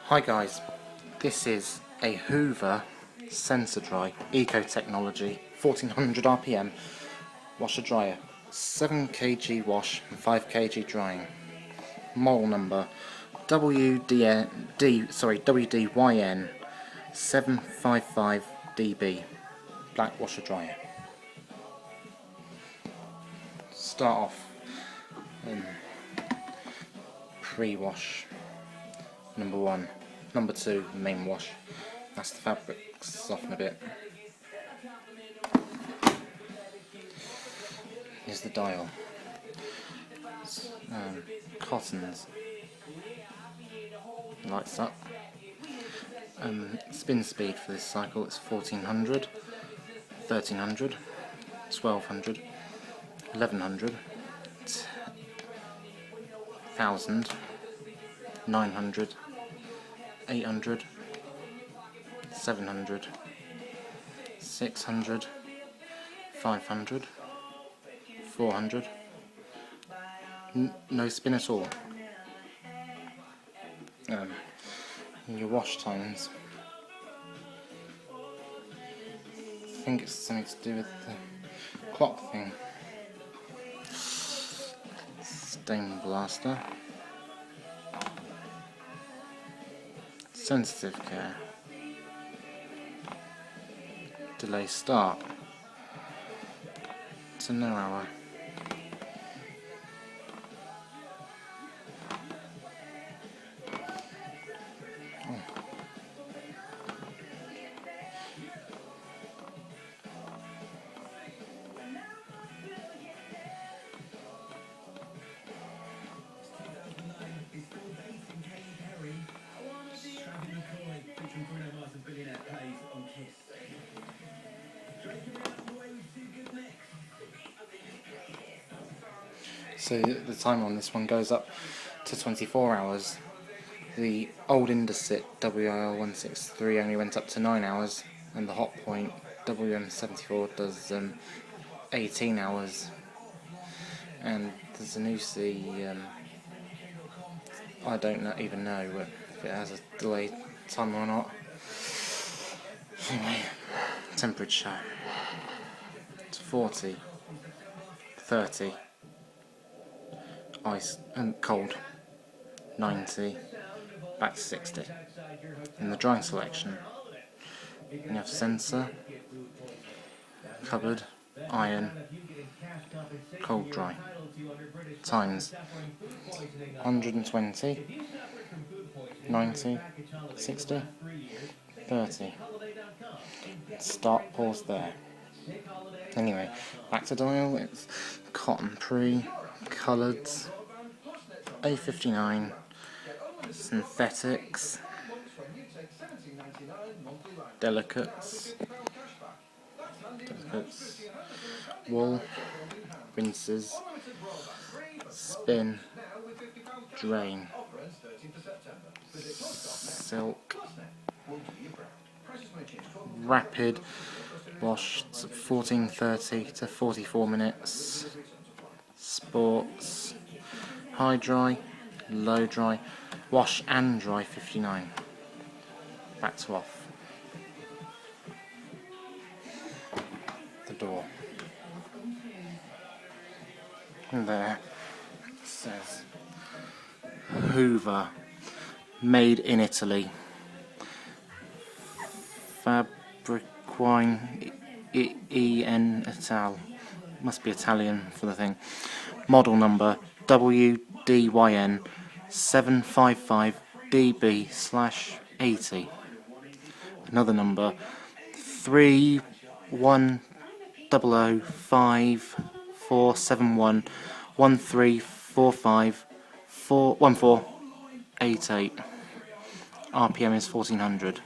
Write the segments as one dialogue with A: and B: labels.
A: Hi guys, this is a Hoover sensor dry eco technology 1400 RPM washer dryer, 7 kg wash and 5 kg drying. Model number WYDN755DB black washer dryer. Start off pre-wash number 1. Number 2, main wash. That's the fabric, soften a bit. Here's the dial. Cottons. Lights up. Spin speed for this cycle is 1400, 1300, 1200, 1100, 1000, 900, 800, 700, 600, 500, 400, no spin at all. Your wash times, I think it's something to do with the clock thing. Stain blaster. Sensitive care. Delay start to no hour. So the timer on this one goes up to 24 hours. The old Indesit WYDN755DB only went up to 9 hours, and the hot point WYDN755 does 18 hours. And there's a new I don't even know if it has a delay timer or not. Anyway, temperature, it's 40, 30, ice and cold, 90, back to 60. In the drying selection, you have sensor, cupboard, iron, cold dry. Times 120, 90, 60, 30. Start, pause there. Anyway, back to dial. It's cotton pre, coloureds, A59, synthetics, delicates, wool, rinses, spin, drain, silk, rapid wash 1430 to 44 minutes, sports, high dry, low dry, wash and dry 59, back to off. The door. And there it says Hoover, made in Italy. Fabriquine en Ital. Must be Italian for the thing. Model number WYDN755DB/80. Another number 31005471134551488. RPM is 1400.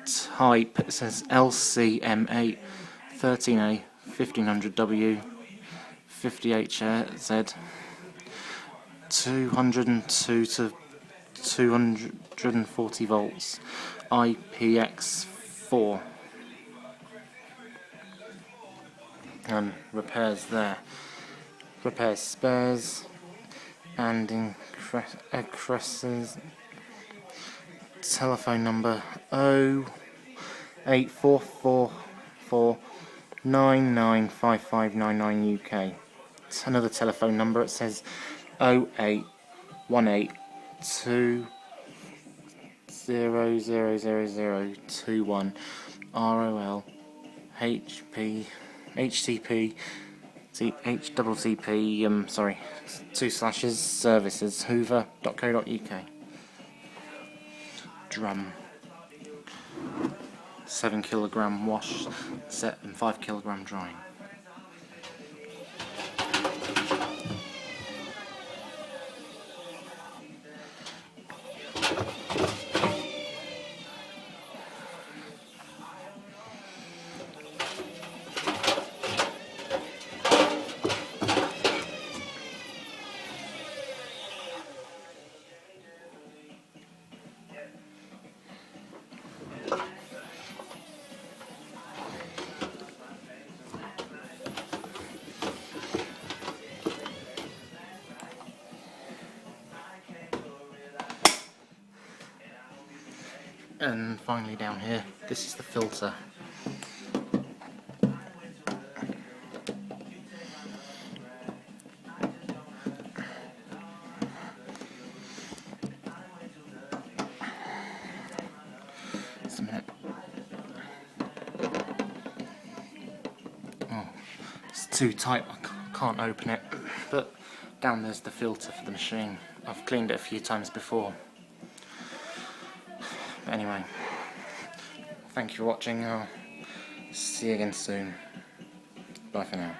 A: Type, it says LCM8 13A 1500W 50HZ 202 to 240 volts IPX4. And repairs there. Repairs spares and increases telephone number 08444995599 UK. It's another telephone number. It says 08182000021 ROL HP HTTP HTTP sorry, 2/ services hoover.co.uk. Drum, 7kg wash set and 5kg drying. And finally down here, this is the filter. Just a minute. Oh, it's too tight, I can't open it. But down there's the filter for the machine. I've cleaned it a few times before. But anyway, thank you for watching. I'll see you again soon. Bye for now.